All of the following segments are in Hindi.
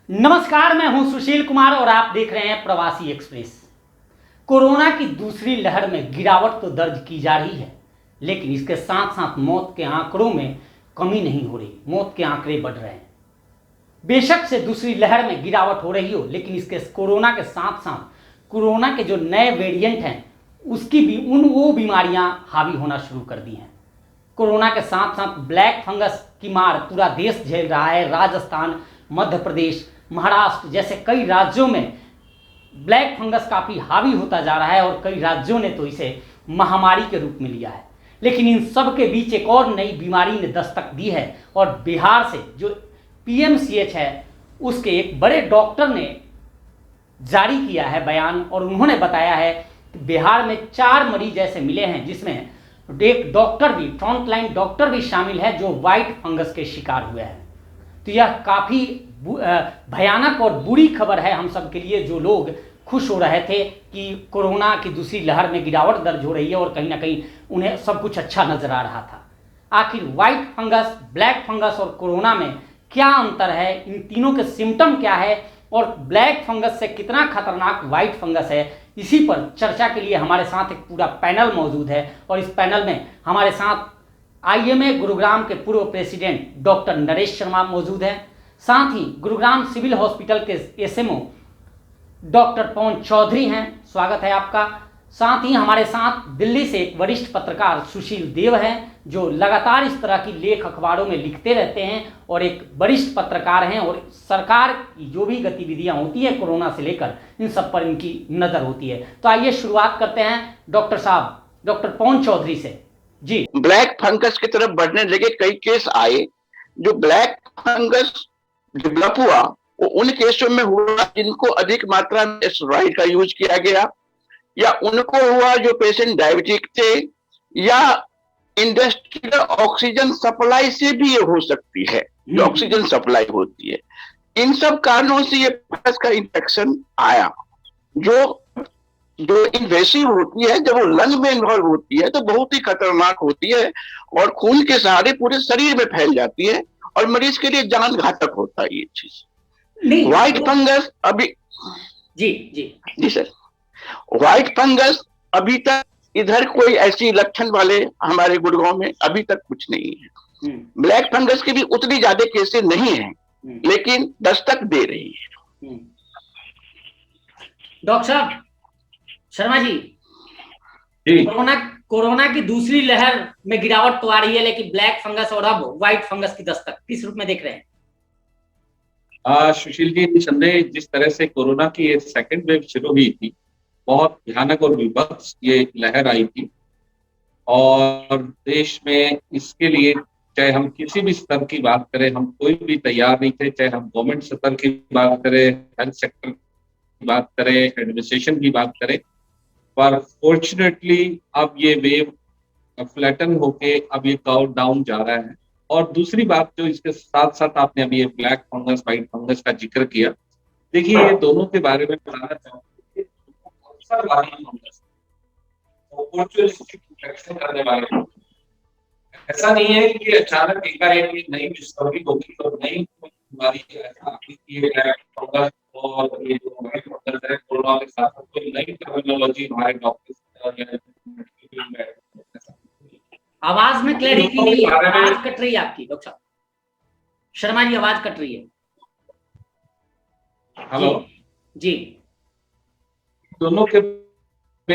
नमस्कार, मैं हूं सुशील कुमार और आप देख रहे हैं प्रवासी एक्सप्रेस। कोरोना की दूसरी लहर में गिरावट तो दर्ज की जा रही है, लेकिन इसके साथ साथ मौत के आंकड़ों में कमी नहीं हो रही। मौत के आंकड़े बढ़ रहे हैं। बेशक से दूसरी लहर में गिरावट हो रही हो, लेकिन इसके कोरोना के साथ साथ कोरोना के जो नए वेरिएंट हैं उसकी भी वो बीमारियां हावी होना शुरू कर दी हैं। कोरोना के साथ साथ ब्लैक फंगस की मार पूरा देश झेल रहा है। राजस्थान, मध्य प्रदेश, महाराष्ट्र जैसे कई राज्यों में ब्लैक फंगस काफ़ी हावी होता जा रहा है और कई राज्यों ने तो इसे महामारी के रूप में लिया है। लेकिन इन सब के बीच एक और नई बीमारी ने दस्तक दी है और बिहार से जो पीएमसीएच है उसके एक बड़े डॉक्टर ने जारी किया है बयान और उन्होंने बताया है कि बिहार में 4 मरीज ऐसे मिले हैं जिसमें एक डॉक्टर भी, फ्रंटलाइन डॉक्टर भी शामिल है जो व्हाइट फंगस के शिकार हुए हैं। तो यह काफ़ी भयानक और बुरी खबर है हम सब के लिए, जो लोग खुश हो रहे थे कि कोरोना की दूसरी लहर में गिरावट दर्ज हो रही है और कहीं ना कहीं उन्हें सब कुछ अच्छा नजर आ रहा था। आखिर व्हाइट फंगस, ब्लैक फंगस और कोरोना में क्या अंतर है, इन तीनों के सिम्टम क्या है और ब्लैक फंगस से कितना खतरनाक व्हाइट फंगस है, इसी पर चर्चा के लिए हमारे साथ एक पूरा पैनल मौजूद है। और इस पैनल में हमारे साथ आईएमए गुरुग्राम के पूर्व प्रेसिडेंट डॉक्टर नरेश शर्मा मौजूद हैं। साथ ही गुरुग्राम सिविल हॉस्पिटल के एसएमओ डॉक्टर पवन चौधरी हैं, स्वागत है आपका। साथ ही हमारे साथ दिल्ली से एक वरिष्ठ पत्रकार सुशील देव हैं जो लगातार इस तरह की लेख अखबारों में लिखते रहते हैं और एक वरिष्ठ पत्रकार हैं और सरकार की जो भी गतिविधियां होती है कोरोना से लेकर इन सब पर इनकी नज़र होती है। तो आइए शुरुआत करते हैं डॉक्टर साहब, डॉक्टर पवन चौधरी से। जी। ब्लैक फंगस की तरफ बढ़ने लगे कई केस आए। जो ब्लैक फंगस डेवलप हुआ वो उन केसों में हुआ जिनको अधिक मात्रा में स्टेरॉइड का यूज किया गया, या उनको हुआ जो पेशेंट डायबिटिक थे, या इंडस्ट्रियल ऑक्सीजन सप्लाई से भी ये हो सकती है, जो ऑक्सीजन सप्लाई होती है। इन सब कारणों से ये फंगस का इंफेक्शन आया, जो जो इन्वेसिव होती है। जब वो लंग में इन्वॉल्व होती है तो बहुत ही खतरनाक होती है और खून के सहारे पूरे शरीर में फैल जाती है और मरीज के लिए जान घातक होता है ये चीज। व्हाइट फंगस अभी जी जी जी सर, व्हाइट फंगस अभी तक इधर कोई ऐसी लक्षण वाले हमारे गुड़गांव में अभी तक कुछ नहीं है। ब्लैक फंगस की भी उतनी ज्यादा केसेस नहीं है, लेकिन दस्तक दे रही है। डॉक्टर साहब शर्मा जी, कोरोना की दूसरी लहर में गिरावट तो आ रही है, लेकिन ब्लैक फंगस और अब व्हाइट फंगस की दस्तक किस रूप में देख रहे हैं? सुशील जी, निसंदेह जिस तरह से कोरोना की ये सेकंड वेव शुरू हुई थी, बहुत भयानक और विभत्स ये लहर आई थी और देश में इसके लिए चाहे हम किसी भी स्तर की बात करें, हम कोई भी तैयार नहीं थे। चाहे हम गवर्नमेंट स्तर की बात करें, हेल्थ सेक्टर की बात करें, एडमिनिस्ट्रेशन की बात करें, पर फॉर्चुनेटली अब ये वेव फ्लैटन होके अब ये कर्व डाउन जा रहा है। और दूसरी बात जो इसके साथ साथ आपने अभी ये ब्लैक फंगस, व्हाइट फंगस का जिक्र किया, देखिए ये दोनों के बारे में बताना चाहूंगा। करने वाले ऐसा नहीं है कि अचानक एकाएक नई डिस्कवरी होगी तो नई बीमारी फंगस और ये जो व्हाइट फंगस है कोरोना के साथ कोई नई टर्मिनोलॉजी हमारे डॉक्टर्स आवाज में क्लैरिटी नहीं है, आवाज कट रही है आपकी डॉक्टर साहब। शर्मा जी आवाज कट रही है। हेलो जी। दोनों के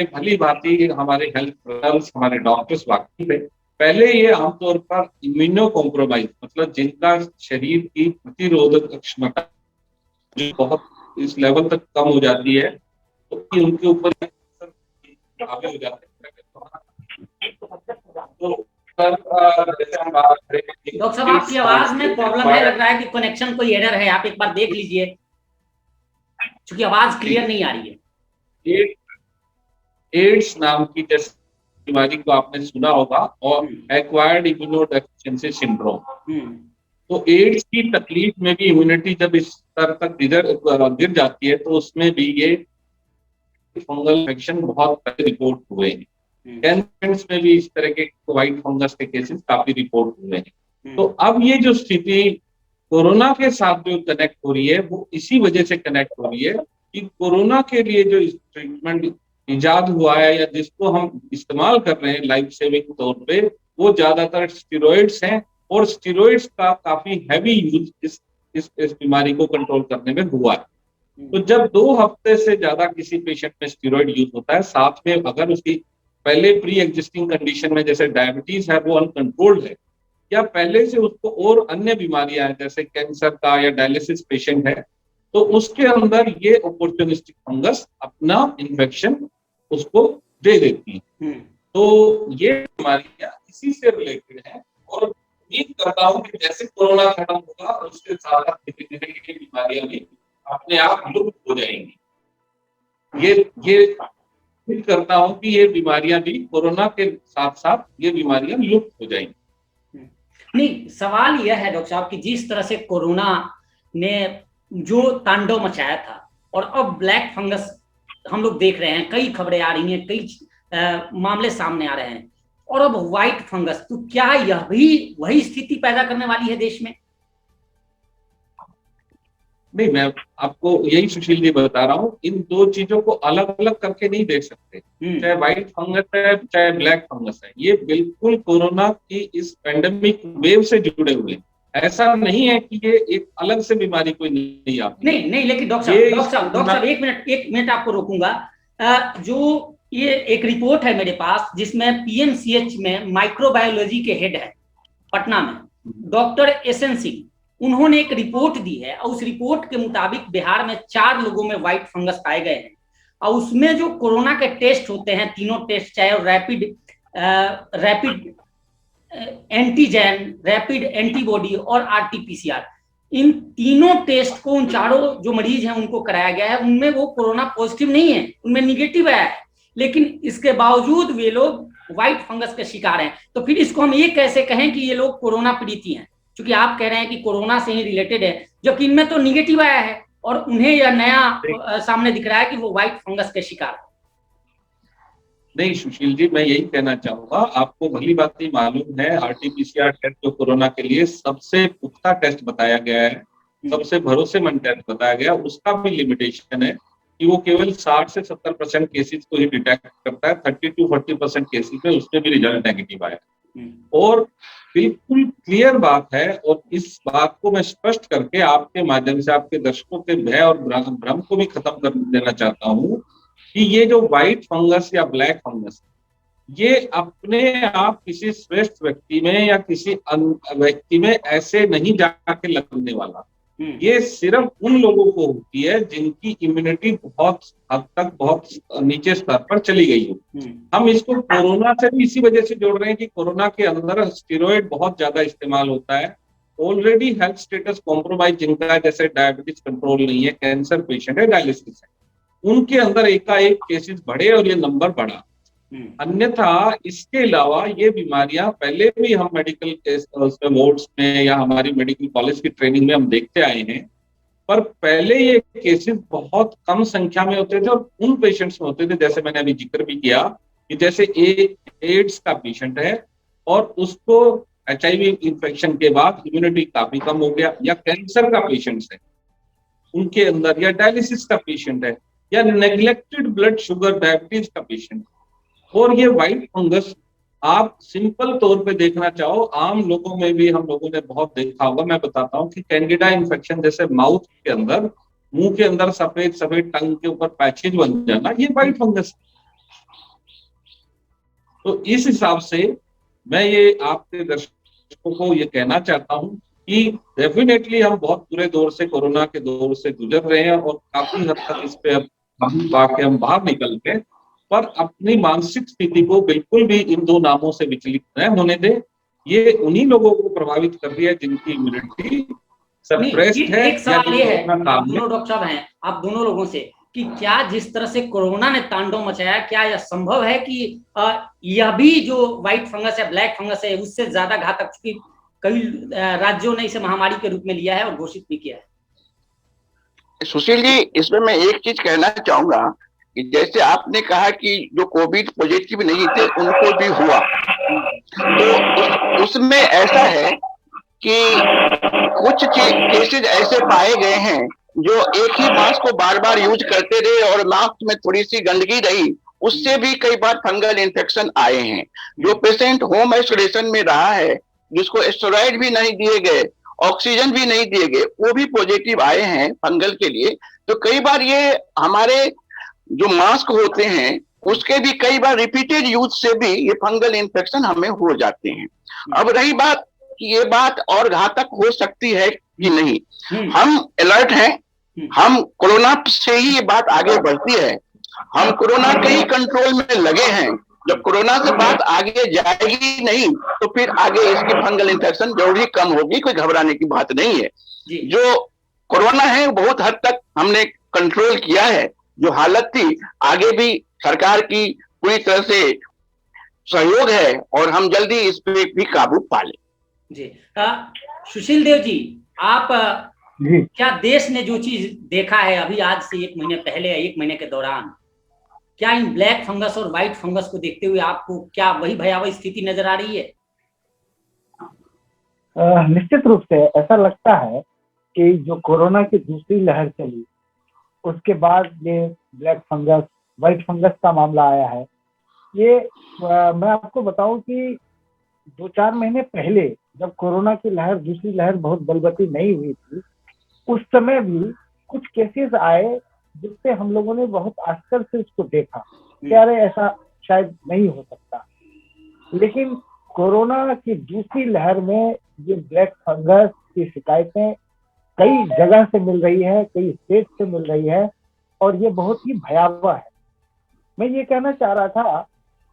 भली भांति हमारे हेल्थ प्रोफेशनल्स, हमारे डॉक्टर्स वाकिफ है। पहले ये आमतौर पर इम्यूनो कॉम्प्रोमाइज, मतलब जिनका शरीर की प्रतिरोधक क्षमता जो बहुत इस लेवल तक कम हो जाती है तो उनके ऊपर हावी हो जाते हैं। डॉक्टर साहब आपकी आवाज में प्रॉब्लम है, लग रहा है कि कनेक्शन कोई एरर है, आप एक बार देख लीजिए क्योंकि आवाज क्लियर नहीं आ रही है। एड्स नाम की जैसे बीमारी को आपने सुना होगा, और एक्वायर्ड इम्यूनोडेफिशिएंसी सिंड्रोम। तो एड्स की तकलीफ में भी इम्यूनिटी जब इस स्तर तक गिर जाती है तो उसमें भी ये फंगल इन्फेक्शन बहुत रिपोर्ट हुए हैं। कैंसर में भी इस तरह के व्हाइट फंगस के केसेस काफी रिपोर्ट हुए हैं। तो अब ये जो स्थिति कोरोना के साथ जो कनेक्ट हो रही है वो इसी वजह से कनेक्ट हो रही है कि कोरोना के लिए जो ट्रीटमेंट इजाद हुआ है या जिसको हम इस्तेमाल कर रहे हैं लाइफ सेविंग तौर पे, वो ज्यादातर स्टेरॉइड्स हैं, और स्टेरॉइड्स का काफी हैवी यूज इस बीमारी को कंट्रोल करने में हुआ है। तो जब 2 हफ्ते से ज्यादा किसी पेशेंट में स्टेरॉइड यूज होता है, साथ में अगर उसकी पहले प्री एग्जिस्टिंग कंडीशन में जैसे डायबिटीज है वो अनकंट्रोल्ड है, या पहले से उसको और अन्य बीमारियां हैं जैसे कैंसर का या डायलिसिस पेशेंट है, तो उसके अंदर ये अपॉर्चुनिस्टिक फंगस अपना इन्फेक्शन उसको दे देती है। तो ये बीमारियां इसी से रिलेटेड है, और उम्मीद करता हूँ कि जैसे कोरोना खत्म होगा उसके साथ धीरे धीरे ये बीमारियां भी अपने आप लुप्त हो जाएंगी। ये उम्मीद करता हूँ कि ये बीमारियां भी कोरोना के साथ साथ ये बीमारियां लुप्त हो जाएंगी। नहीं, सवाल यह है डॉक्टर साहब कि जिस तरह से कोरोना ने जो तांडव मचाया था, और अब ब्लैक फंगस हम लोग देख रहे हैं, कई खबरें आ रही हैं, कई मामले सामने आ रहे हैं, और अब व्हाइट फंगस, तो क्या यह भी वही स्थिति पैदा करने वाली है देश में? नहीं, मैं आपको यही सुशील जी बता रहा हूँ, इन दो चीजों को अलग अलग करके नहीं देख सकते। चाहे व्हाइट फंगस है चाहे ब्लैक फंगस है, ये बिल्कुल कोरोना की इस पेंडेमिक वेव से जुड़े हुए हैं। ऐसा नहीं है कि ये एक अलग से बीमारी कोई नहीं आती। नहीं, लेकिन डॉक्टर साहब एक मिनट आपको रोकूंगा। जो ये एक रिपोर्ट है मेरे पास जिसमें पीएमसीएच में माइक्रोबायोलॉजी के हेड है पटना में, डॉक्टर एसएन सिंह, उन्होंने एक रिपोर्ट दी है, और उस रिपोर्ट के मुताबिक बिहार में 4 लोगों में व्हाइट फंगस पाए गए हैं, और उसमें जो कोरोना के टेस्ट होते हैं, तीनों टेस्ट, चाहे रैपिड एंटीजन, रैपिड एंटीबॉडी और आरटीपीसीआर, इन तीनों टेस्ट को उन चारों जो मरीज हैं उनको कराया गया है, उनमें वो कोरोना पॉजिटिव नहीं है, उनमें निगेटिव आया है, लेकिन इसके बावजूद वे लोग व्हाइट फंगस के शिकार हैं। तो फिर इसको हम ये कैसे कहें कि ये लोग कोरोना पीड़ित हैं, क्योंकि आप कह रहे हैं कि कोरोना से ही रिलेटेड है, जबकि इनमें तो निगेटिव आया है और उन्हें यह नया सामने दिख रहा है कि वो व्हाइट फंगस के शिकार। नहीं सुशील जी, मैं यही कहना चाहूंगा, आपको भली बात ही मालूम है, आरटीपीसीआर टेस्ट जो कोरोना के लिए सबसे पुख्ता टेस्ट बताया गया है, सबसे भरोसेमंद टेस्ट बताया गया, उसका भी लिमिटेशन है कि वो केवल 60 से 70% केसेस को ही डिटेक्ट करता है, 30 to 40% केसेस में उसमें भी रिजल्ट नेगेटिव आया। और बिल्कुल क्लियर बात है, और इस बात को मैं स्पष्ट करके आपके माध्यम से आपके दर्शकों के भय और भ्रम को भी खत्म कर देना चाहता हूँ कि ये जो व्हाइट फंगस या ब्लैक फंगस, ये अपने आप किसी श्रेष्ठ व्यक्ति में या किसी व्यक्ति में ऐसे नहीं जाके लगने वाला, ये सिर्फ उन लोगों को होती है जिनकी इम्यूनिटी बहुत हद तक बहुत नीचे स्तर पर चली गई हो। हम इसको कोरोना से भी इसी वजह से जोड़ रहे हैं कि कोरोना के अंदर स्टेरॉइड बहुत ज्यादा इस्तेमाल होता है, ऑलरेडी हेल्थ स्टेटस कॉम्प्रोमाइज जिनका है, जैसे डायबिटीज कंट्रोल नहीं है, कैंसर पेशेंट है, डायलिसिस है, उनके अंदर एकाएक केसेस बढ़े और ये नंबर बढ़ा। अन्यथा इसके अलावा ये बीमारियां पहले भी हम मेडिकल वार्ड्स में या हमारी मेडिकल कॉलेज की ट्रेनिंग में हम देखते आए हैं, पर पहले ये केसेस बहुत कम संख्या में होते थे और उन पेशेंट्स में होते थे, जैसे मैंने अभी जिक्र भी किया कि जैसे एड्स का पेशेंट है और उसको HIV इन्फेक्शन के बाद इम्यूनिटी काफी कम हो गया, या कैंसर का पेशेंट है उनके अंदर, या डायलिसिस का पेशेंट है, या नेग्लेक्टेड ब्लड शुगर डायबिटीज का पेशेंट। और ये व्हाइट फंगस आप सिंपल तौर पे देखना चाहो, आम लोगों में भी हम लोगों ने बहुत देखा होगा। मैं बताता हूँ कि कैंडिडा इन्फेक्शन जैसे माउथ के अंदर, मुंह के अंदर सफेद सफेद टंग के ऊपर पैचेज बन जाना, ये व्हाइट फंगस। तो इस हिसाब से मैं ये आपके दर्शकों को ये कहना चाहता हूँ कि डेफिनेटली हम बहुत बुरे दौर से, कोरोना के दौर से गुजर रहे हैं और काफी हद तक इस पे हम बाहर निकल के, पर अपनी मानसिक स्थिति को बिल्कुल भी इन दो नामों से विचलित न होने दे। ये उन्हीं लोगों को प्रभावित कर रही है जिनकी इम्यूनिटी सप्रेस्ड है। एक सवाल ये है, आप दोनों डॉक्टर साहब हैं, आप दोनों लोगों से, कि क्या जिस तरह से कोरोना ने तांडव मचाया, क्या यह संभव है कि यह भी जो व्हाइट फंगस है, ब्लैक फंगस है, उससे ज्यादा घातक, क्योंकि कई राज्यों ने इसे महामारी के रूप में लिया है और घोषित भी किया है? सुशील जी, इसमें मैं एक चीज कहना चाहूंगा कि जैसे आपने कहा कि जो कोविड पॉजिटिव नहीं थे उनको भी हुआ, तो उसमें ऐसा है कि कुछ केसेज ऐसे पाए गए हैं जो एक ही मास्क को बार बार यूज करते रहे और मास्क में थोड़ी सी गंदगी रही, उससे भी कई बार फंगल इन्फेक्शन आए हैं। जो पेशेंट होम आइसोलेशन में रहा है, जिसको स्टेरॉइड भी नहीं दिए गए, ऑक्सीजन भी नहीं दिए गए, वो भी पॉजिटिव आए हैं फंगल के लिए। तो कई बार ये हमारे जो मास्क होते हैं उसके भी कई बार रिपीटेड यूज से भी ये फंगल इन्फेक्शन हमें हो जाते हैं। अब रही बात कि ये बात और घातक हो सकती है कि नहीं, हम अलर्ट हैं, हम कोरोना से ही ये बात आगे बढ़ती है, हम कोरोना के ही कंट्रोल में लगे हैं। जब कोरोना से बात आगे जाएगी नहीं तो फिर आगे इसकी फंगल इन्फेक्शन जरूर ही कम होगी, कोई घबराने की बात नहीं है। जो कोरोना है बहुत हद तक हमने कंट्रोल किया है, जो हालत थी आगे भी सरकार की पूरी तरह से सहयोग है और हम जल्दी इस पे भी काबू पा लें। जी सुशील देव जी, आप क्या देश ने जो चीज देखा है अभी आज से 1 महीने पहले, 1 महीने के दौरान, क्या इन ब्लैक फंगस और व्हाइट फंगस को देखते हुए आपको क्या वही भयावह स्थिति नजर आ रही है? निश्चित रूप से ऐसा लगता है कि जो कोरोना की दूसरी लहर चली उसके बाद ये ब्लैक फंगस, व्हाइट फंगस का मामला आया है। ये मैं आपको बताऊं कि 2-4 महीने पहले जब कोरोना की लहर, दूसरी लहर बहुत बलवती नहीं हुई थी, उस समय भी कुछ केसेस आए जिससे हम लोगों ने बहुत आश्चर्य से इसको देखा कि अरे ऐसा शायद नहीं हो सकता। लेकिन कोरोना की दूसरी लहर में ये ब्लैक फंगस की शिकायतें कई जगह से मिल रही है, कई स्टेट से मिल रही है और ये बहुत ही भयावह है। मैं ये कहना चाह रहा था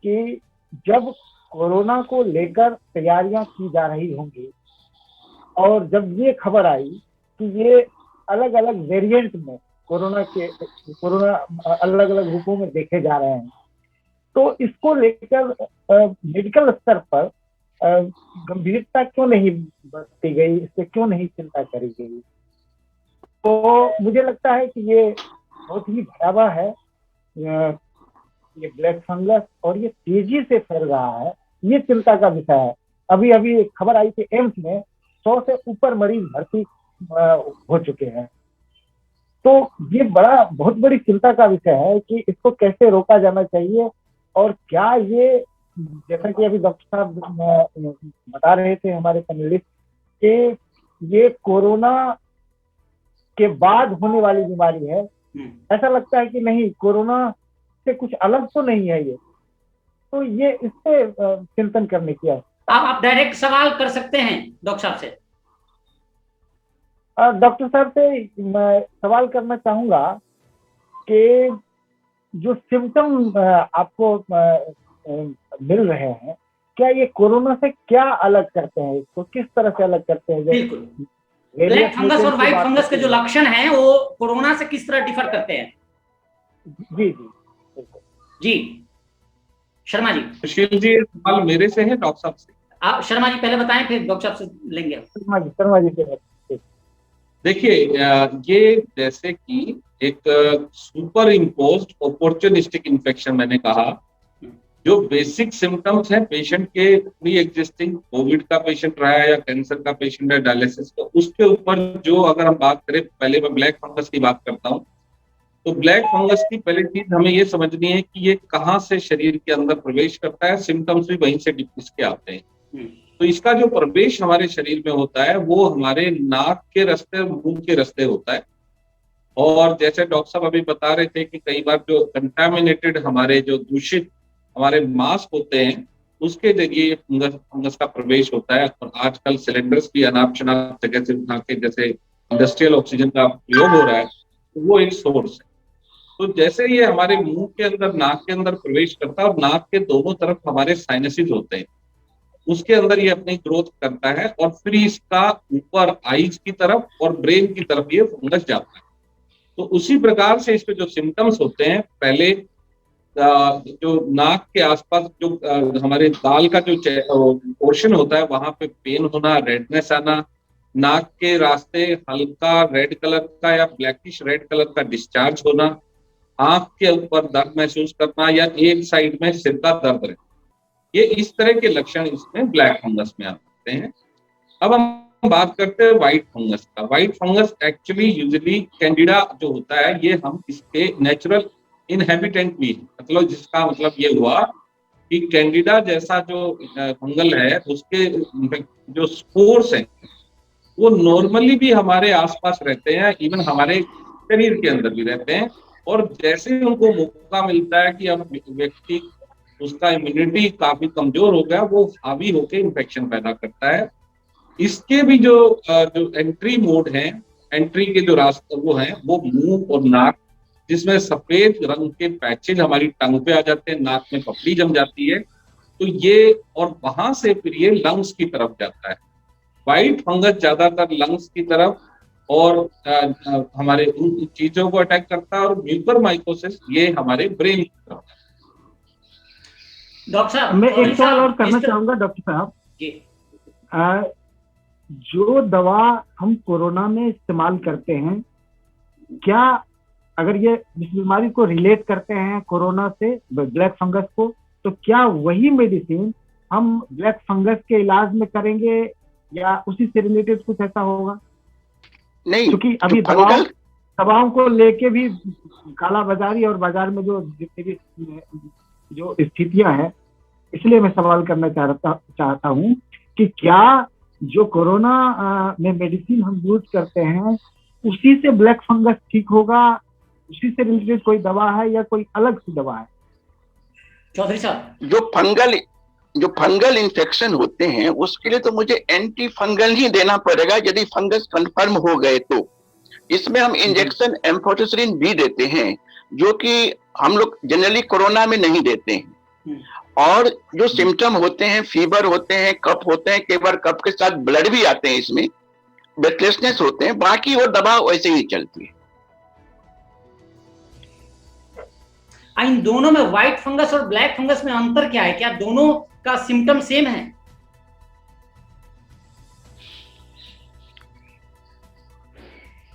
कि जब कोरोना को लेकर तैयारियां की जा रही होंगी और जब ये खबर आई कि ये अलग अलग वेरिएंट में कोरोना अलग अलग रूपों में देखे जा रहे हैं, तो इसको लेकर मेडिकल स्तर पर गंभीरता क्यों नहीं बरती गई, इससे क्यों नहीं चिंता करी गई? तो मुझे लगता है कि ये बहुत ही भयावह है, ये ब्लैक फंगस, और ये तेजी से फैल रहा है, ये चिंता का विषय है। अभी अभी एक खबर आई थी एम्स में 100 से ऊपर मरीज भर्ती हो चुके हैं। तो ये बहुत बड़ी चिंता का विषय है कि इसको कैसे रोका जाना चाहिए और क्या ये, जैसा कि अभी डॉक्टर साहब बता रहे थे हमारे पैनलिस्ट, कि ये कोरोना के बाद होने वाली बीमारी है। ऐसा लगता है कि नहीं, कोरोना से कुछ अलग तो नहीं है ये, तो ये इस पे चिंतन करने की आवश्यकता। आप डायरेक्ट सवाल कर सकते हैं डॉक्टर साहब से। डॉक्टर साहब से मैं सवाल करना चाहूंगा कि जो सिम्टम आपको मिल रहे हैं, क्या ये कोरोना से क्या अलग करते हैं, इसको किस तरह से अलग करते हैं? बिल्कुल, ब्लैक फंगस और व्हाइट फंगस के जो लक्षण हैं वो कोरोना से किस तरह डिफर करते हैं? जी जी जी शर्मा जी। सुशील जी, सवाल मेरे से है डॉक्टर साहब से? आप शर्मा जी पहले बताएं, फिर डॉक्टर साहब से लेंगे। शर्मा जी से। देखिए, ये जैसे कि एक सुपर इम्पोज्ड अपॉर्चुनिस्टिक इन्फेक्शन मैंने कहा, जो बेसिक सिम्टम्स हैं पेशेंट के प्री एग्जिस्टिंग, कोविड का पेशेंट रहा है या कैंसर का पेशेंट है, डायलिसिस का, उसके ऊपर जो अगर हम बात करें, पहले मैं ब्लैक फंगस की बात करता हूँ। तो ब्लैक फंगस की पहली चीज हमें ये समझनी है कि ये कहाँ से शरीर के अंदर प्रवेश करता है, सिम्टम्स भी वहीं से इसके आते हैं। तो इसका जो प्रवेश हमारे शरीर में होता है वो हमारे नाक के रास्ते, मुंह के रास्ते होता है। और जैसे डॉक्टर साहब अभी बता रहे थे कि कई बार जो कंटामिनेटेड, हमारे जो दूषित हमारे मास्क होते हैं, उसके जरिए फंगस का प्रवेश होता है। और आजकल सिलेंडर्स भी अनाप शनाप जगह से उठा के, जैसे इंडस्ट्रियल ऑक्सीजन का प्रयोग हो रहा है, तो वो एक सोर्स है। तो जैसे ये हमारे मुंह के अंदर, नाक के अंदर प्रवेश करता है, और नाक के दोनों तरफ हमारे साइनसेस होते हैं, उसके अंदर ये अपनी ग्रोथ करता है और फिर इसका ऊपर आईज की तरफ और ब्रेन की तरफ ये फंगस जाता है। तो उसी प्रकार से इस पे जो सिम्टम्स होते हैं, पहले जो नाक के आसपास जो हमारे गाल का जो पोर्शन होता है, वहां पे पेन होना, रेडनेस आना, नाक के रास्ते हल्का रेड कलर का या ब्लैकिश रेड कलर का डिस्चार्ज होना, आंख के ऊपर दर्द महसूस करना या एक साइड में सिर का दर्द रहना, ये इस तरह के लक्षण इसमें ब्लैक फंगस में आ सकते हैं। अब हम बात करते हैं व्हाइट फंगस का। White fungus actually usually Candida जो होता है, ये हम इसके नेचुरल इनहेबिटेंट भी है। मतलब जिसका मतलब ये हुआ कि कैंडिडा जैसा जो फंगल है, उसके जो स्पोर्स हैं वो नॉर्मली भी हमारे आसपास रहते हैं, इवन हमारे शरीर के अंदर भी रहते हैं। और जैसे ही उनको मौका मिलता है कि अब व्यक्ति उसका इम्यूनिटी काफी कमजोर हो गया, वो हावी होकर इन्फेक्शन पैदा करता है। इसके भी जो एंट्री मोड है, एंट्री के जो रास्ते वो हैं, वो मुंह और नाक, जिसमें सफेद रंग के पैचेज हमारी टंग पे आ जाते हैं, नाक में पपड़ी जम जाती है। तो ये, और वहां से फिर ये लंग्स की तरफ जाता है। व्हाइट फंगस ज्यादातर लंग्स की तरफ और हमारे उन चीजों को अटैक करता है, और म्यूकरमाइकोसिस ये हमारे ब्रेन की तरफ। डॉक्टर साहब, मैं चौधरी एक सवाल साहब, और करना चाहूंगा डॉक्टर साहब। जी। जो दवा हम कोरोना में इस्तेमाल करते हैं, क्या अगर ये इस बीमारी को रिलेट करते हैं कोरोना से, ब्लैक फंगस को, तो क्या वही मेडिसिन हम ब्लैक फंगस के इलाज में करेंगे या उसी से रिलेटेड कुछ ऐसा होगा? नहीं, क्योंकि अभी दवाओं को लेके भी काला बाजारी और बाजार में जो जितनी भी जो स्थितियां हैं, इसलिए मैं सवाल करना चाहता हूँ कि क्या जो कोरोना में मेडिसिन हम यूज करते हैं उसी से ब्लैक फंगस ठीक होगा, उसी से रिलेटेड कोई दवा है या कोई अलग सी दवा है? चौधरी साहब, जो फंगल इन्फेक्शन होते हैं उसके लिए तो मुझे एंटी फंगल ही देना पड़ेगा यदि फंगस कंफर्म हो गए तो। इसमें हम इंजेक्शन एम्फोटेसिलिन भी देते हैं, जो कि हम लोग जनरली कोरोना में नहीं देते हैं। और जो सिम्टम होते हैं, फीवर होते हैं, कफ होते हैं, कई बार कफ के साथ ब्लड भी आते हैं, इसमें ब्रेथलेसनेस होते हैं, बाकी वो दवा वैसे ही चलती है। इन दोनों में व्हाइट फंगस और ब्लैक फंगस में अंतर क्या है? क्या दोनों का सिम्टम सेम है?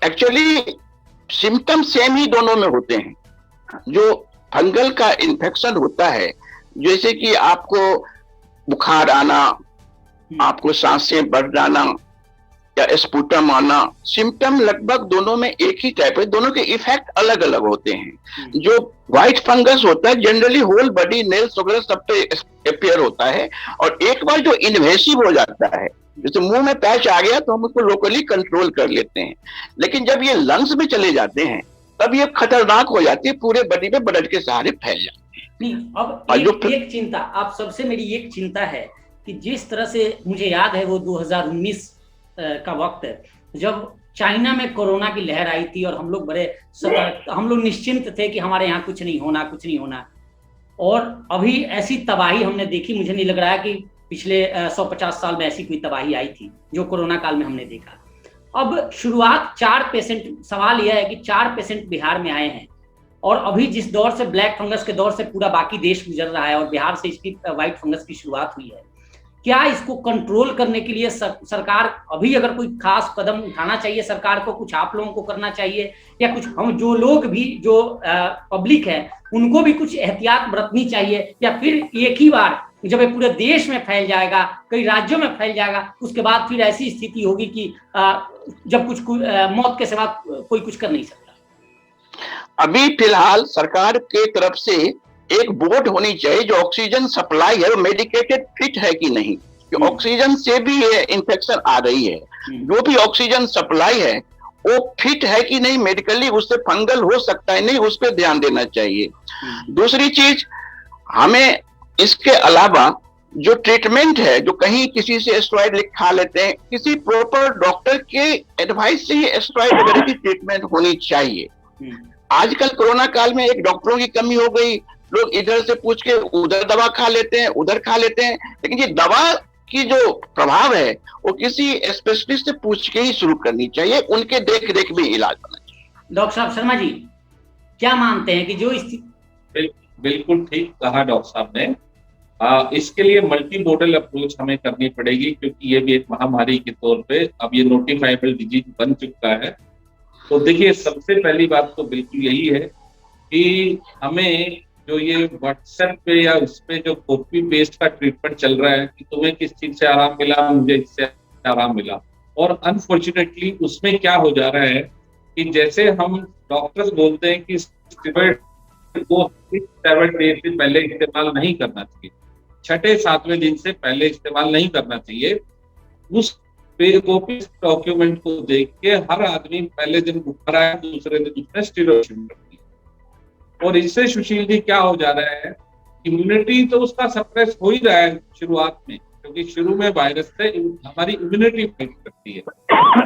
एक्चुअली सिम्टम सेम ही दोनों में होते हैं। जो फंगल का इन्फेक्शन होता है, जैसे कि आपको बुखार आना, आपको सांसें बढ़ जाना या स्पुटम आना, सिम्टम लगभग दोनों में एक ही टाइप है, दोनों के इफेक्ट अलग अलग होते हैं। जो व्हाइट फंगस होता है जनरली होल बॉडी, नेल्स वगैरह सब पे अपियर होता है, और एक बार जो इन्वेसिव हो जाता है, जैसे मुंह में पैच आ गया तो हम उसको लोकली कंट्रोल कर लेते हैं, लेकिन जब ये लंग्स में चले जाते हैं तब ये खतरनाक हो जाती है, पूरे बॉडी में ब्लड के सहारे फैल जाती है। नहीं, अब एक चिंता आप सबसे, मेरी एक चिंता है कि जिस तरह से मुझे याद है वो 2019 का वक्त है जब चाइना में कोरोना की लहर आई थी, और हम लोग बड़े सतर्क, हम लोग निश्चिंत थे कि हमारे यहाँ कुछ नहीं होना, कुछ नहीं होना। और अभी ऐसी तबाही हमने देखी, मुझे नहीं लग रहा है कि पिछले 150 साल में ऐसी कोई तबाही आई थी जो कोरोना काल में हमने देखा। अब शुरुआत 4 पेशेंट, सवाल यह है कि 4 पेशेंट बिहार में आए हैं, और अभी जिस दौर से ब्लैक फंगस के दौर से पूरा बाकी देश गुजर रहा है, और बिहार से इसकी व्हाइट फंगस की शुरुआत हुई है, क्या इसको कंट्रोल करने के लिए सरकार अभी अगर कोई खास कदम उठाना चाहिए सरकार को, कुछ आप लोगों को करना चाहिए, या कुछ हम जो लोग भी, जो पब्लिक है, उनको भी कुछ एहतियात बरतनी चाहिए, या फिर एक ही बार जब ये पूरे देश में फैल जाएगा, कई राज्यों में फैल जाएगा, उसके बाद फिर ऐसी स्थिति होगी कि जब कुछ मौत के सिवा कोई कुछ कर नहीं सकता? अभी फिलहाल सरकार के तरफ से एक बोर्ड होनी चाहिए, जो ऑक्सीजन सप्लाई है वो मेडिकेटेड फिट है कि नहीं, कि ऑक्सीजन से भी ये इन्फेक्शन आ रही है, जो भी ऑक्सीजन सप्लाई है वो फिट है कि नहीं मेडिकली, उससे फंगल हो सकता है नहीं, उस पर ध्यान देना चाहिए। दूसरी चीज, हमें इसके अलावा जो ट्रीटमेंट है, जो कहीं किसी से एस्टेरॉइड लिखा लेते हैं, किसी प्रॉपर डॉक्टर के एडवाइस से ही एस्टेरॉइड वगैरह की ट्रीटमेंट होनी चाहिए। आजकल कोरोना काल में एक डॉक्टरों की कमी हो गई, लोग इधर से पूछ के उधर दवा खा लेते हैं, उधर खा लेते हैं, लेकिन ये दवा की जो प्रभाव है वो किसी स्पेशलिस्ट से पूछ के ही शुरू करनी चाहिए, उनके देख रेख में इलाज होना चाहिए। डॉक्टर साहब शर्मा जी क्या मानते हैं कि जो बिल्कुल ठीक कहा डॉक्टर साहब ने। इसके लिए मल्टी मोडल अप्रोच हमें करनी पड़ेगी, क्योंकि ये भी एक महामारी के तौर पे अब ये नोटिफाइबल डिजीज बन चुका है। तो देखिए, सबसे पहली बात तो बिल्कुल यही है कि हमें जो ये व्हाट्सएप पे या उस पे जो कॉपी पेस्ट का ट्रीटमेंट चल रहा है कि तुम्हें किस चीज से आराम मिला, मुझे इससे आराम मिला, और अनफॉर्चुनेटली उसमें क्या हो जा रहा है कि जैसे हम डॉक्टर्स बोलते हैं कि स्टेरॉइड को 6-7 डे से पहले इस्तेमाल नहीं करना चाहिए, 6-7वें दिन से पहले इस्तेमाल नहीं करना चाहिए, उस डॉक्यूमेंट को देख के हर आदमी पहले दिन बुखार आया, दूसरे दिन उसने स्टेरॉइड शुरू कर दिया। और इससे सुशील जी क्या हो जा रहा है, इम्यूनिटी तो उसका सप्रेस हो ही रहा है शुरुआत में, क्योंकि शुरू में वायरस से हमारी इम्यूनिटी फाइट करती है,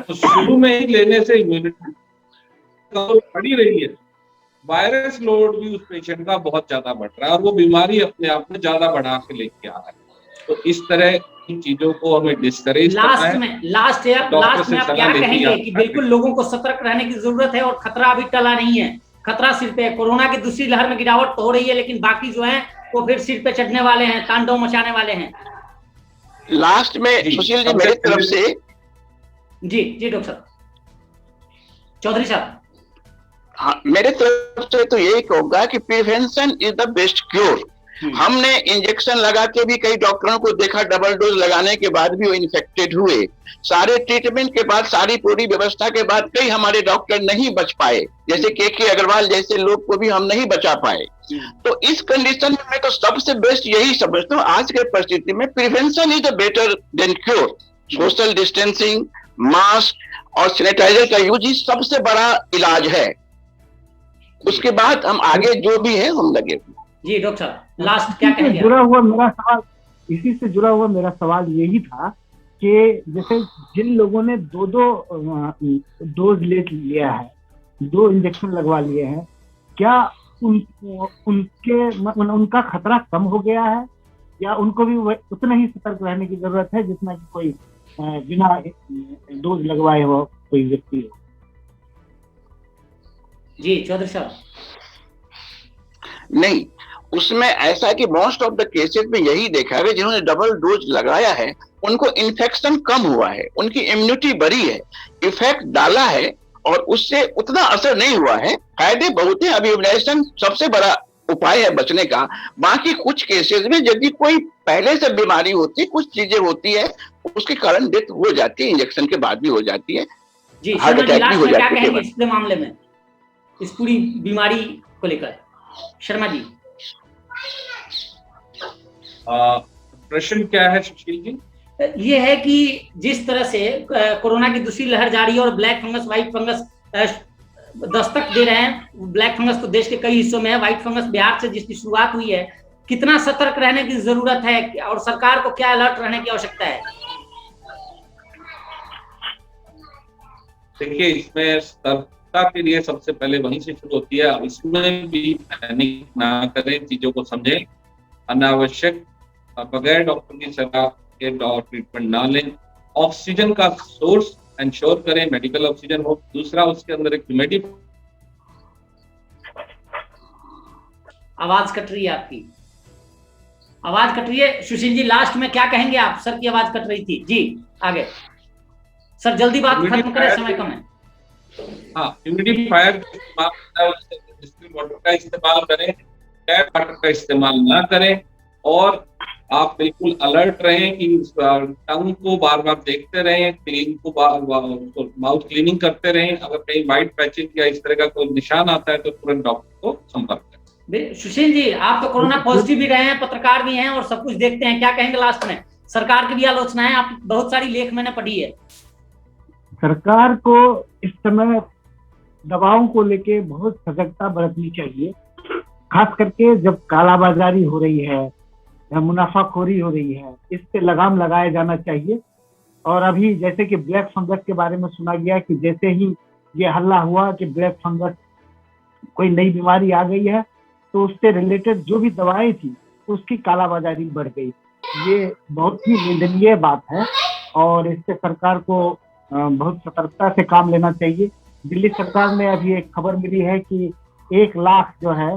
तो शुरू में ही लेने से इम्यूनिटी बढ़ी रही है, वायरस लोड भी उस पेशेंट का बहुत ज्यादा बढ़ रहा है और वो बीमारी अपने आप में ज्यादा बढ़ा के लेके आ रहा है। तो इस तरह की चीजों को हमें डिस्करेज करना है। लास्ट में आप क्या कहेंगे कि बिल्कुल लोगों को सतर्क रहने की जरूरत है और खतरा अभी टला नहीं है, खतरा सिर पे, कोरोना की दूसरी लहर में गिरावट तो हो रही है लेकिन बाकी जो है वो फिर सिर पे चढ़ने वाले हैं, तांडव मचाने वाले हैं। लास्ट में सुशील जी मेरी तरफ से जी डॉक्टर साहब, चौधरी साहब, हाँ, मेरे तरफ से तो यही कहूंगा कि prevention is the best cure. हमने इंजेक्शन लगा के भी कई डॉक्टरों को देखा, डबल डोज लगाने के बाद भी वो इन्फेक्टेड हुए, सारे ट्रीटमेंट के बाद, सारी पूरी व्यवस्था के बाद कई हमारे डॉक्टर नहीं बच पाए, जैसे के अग्रवाल जैसे लोग को भी हम नहीं बचा पाए। तो इस कंडीशन में मैं तो सबसे बेस्ट यही समझता हूँ आज के परिस्थिति में, prevention is better than cure. Social distancing, mask और सैनिटाइजर का यूज ही सबसे बड़ा इलाज है, उसके बाद हम आगे जो भी है हम लगे। जी डॉक्टर साहब, लास्ट क्या कहेंगे? इसी से जुड़ा हुआ मेरा सवाल यही था कि जैसे जिन लोगों ने 2 डोज ले लिया है, 2 इंजेक्शन लगवा लिए हैं, क्या उनका खतरा कम हो गया है या उनको भी उतना ही सतर्क रहने की जरूरत है जितना कि कोई बिना डोज लगवाए हुआ कोई व्यक्ति हो? जी चौधरी साहब। नहीं, उसमें ऐसा है कि मोस्ट ऑफ द केसेस में यही देखा है जिन्होंने डबल डोज लगाया है उनको इन्फेक्शन कम हुआ है, उनकी इम्यूनिटी बढ़ी है, इफेक्ट डाला है और उससे उतना असर नहीं हुआ है। फायदे बहुत है, अभी इम्यूनाइजेशन सबसे बड़ा उपाय है बचने का। बाकी कुछ केसेस में यदि कोई पहले से बीमारी होती, कुछ चीजें होती है उसके कारण डेथ हो जाती है, इंजेक्शन के बाद भी हो जाती है, जी हार्ट अटैक भी हो क्या जाती कहेंगे है। इस मामले में, इस पूरी बीमारी को लेकर? शर्मा जी। प्रश्न क्या है सुशील जी? ये है कि जिस तरह से कोरोना की दूसरी लहर जारी है और black fungus, white fungus Dastak दे रहे हैं, ब्लैक फंगस तो देश के कई हिस्सों में है, व्हाइट फंगस बिहार से जिसकी शुरुआत हुई है, कितना सतर्क रहने की जरूरत है और सरकार को क्या अलर्ट रहने की आवश्यकता है? देखिए, इसमें सतर्कता के लिए सबसे पहले वहीं से शुरू होती है। अब इसमें भी पैनिक ना करें, चीजों को समझें, अनावश्यक बगैर डॉक्टर की सलाह के ट्रीटमेंट ना लें, ऑक्सीजन का सोर्स इंश्योर करें, मेडिकल ऑक्सीजन हो। दूसरा, उसके अंदर एक ह्यूमिडिफायर। आवाज कट रही है आपकी, आवाज कट रही है सुशील जी। लास्ट में क्या कहेंगे आप? सर की आवाज कट रही थी। जी आगे सर, जल्दी बात खत्म करें, समय कम है। हाँ, ह्यूमिडिफायर डिस्टिल्ड वाटर का इस्तेमाल करें, टैप वाटर का इस्तेमाल ना करें और आप बिल्कुल अलर्ट रहें कि टंग को बार बार देखते रहें, क्लीन को माउथ क्लीनिंग करते रहें। अगर कहीं व्हाइट पैचेज या इस तरह का कोई निशान आता है तो तुरंत डॉक्टर को संपर्क करें। सुशील जी, आप तो कोरोना पॉजिटिव भी रहे हैं, पत्रकार भी हैं और सब कुछ देखते हैं, क्या कहेंगे लास्ट में? सरकार की भी आलोचना है, आप बहुत सारी लेख मैंने पढ़ी है। सरकार को इस समय दवाओं को लेके बहुत सजगता बरतनी चाहिए, खास करके जब कालाबाजारी हो रही है या मुनाफाखोरी हो रही है, इस पे लगाम लगाया जाना चाहिए। और अभी जैसे कि ब्लैक फंगस के बारे में सुना गया कि जैसे ही ये हल्ला हुआ कि ब्लैक फंगस कोई नई बीमारी आ गई है तो उससे रिलेटेड जो भी दवाएं थी उसकी कालाबाजारी बढ़ गई। ये बहुत ही निंदनीय बात है और इससे सरकार को बहुत सतर्कता से काम लेना चाहिए। दिल्ली सरकार ने अभी एक खबर मिली है कि 1 लाख जो है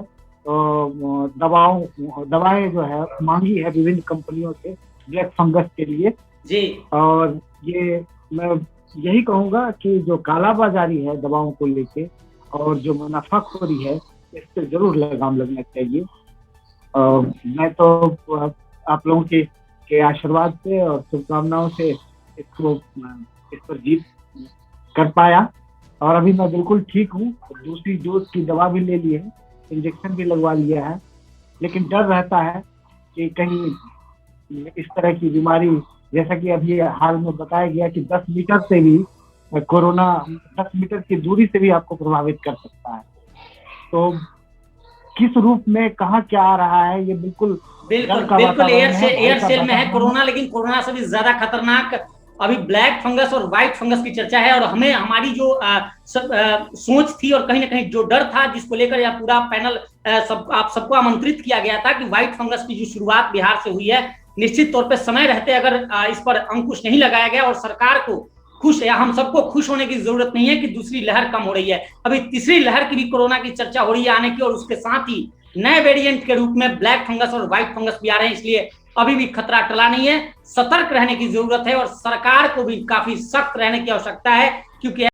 दवाएं जो है मांगी है विभिन्न कंपनियों से ब्लैक फंगस के लिए जी। और ये मैं यही कहूंगा कि जो कालाबाजारी है दवाओं को लेके और जो मुनाफाखोरी है, इस पे जरूर लगाम लगना चाहिए। मैं तो आप लोगों के आशीर्वाद से और शुभकामनाओं से इस पर जीत कर पाया और अभी मैं बिल्कुल ठीक हूँ। दूसरी डोज की दवा भी ले ली है, इंजेक्शन भी लगवा लिया है, लेकिन डर रहता है कि कहीं इस तरह की बीमारी, जैसा कि अभी हाल में बताया गया कि 10 मीटर से भी कोरोना 10 मीटर की दूरी से भी आपको प्रभावित कर सकता है। तो किस रूप में कहाँ क्या आ रहा है, ये बिल्कुल बिल्कुल डर का बिल्कुल वातावरण है, भय एयर का सेल में है वातावरण कोरोना, लेकिन कोरोना से भी ज्यादा खतरनाक अभी ब्लैक फंगस और व्हाइट फंगस की चर्चा है। और हमें हमारी जो सोच थी और कहीं ना कहीं जो डर था, जिसको लेकर यह पूरा पैनल आप सबको आमंत्रित किया गया था कि व्हाइट फंगस की जो शुरुआत बिहार से हुई है, निश्चित तौर पे समय रहते अगर इस पर अंकुश नहीं लगाया गया और सरकार को खुश, या हम सबको खुश होने की जरूरत नहीं है कि दूसरी लहर कम हो रही है, अभी तीसरी लहर की भी कोरोना की चर्चा हो रही है आने की, और उसके साथ ही नए वेरिएंट के रूप में ब्लैक फंगस और व्हाइट फंगस भी आ रहे हैं। इसलिए अभी भी खतरा टला नहीं है, सतर्क रहने की जरूरत है और सरकार को भी काफी सख्त रहने की आवश्यकता है, क्योंकि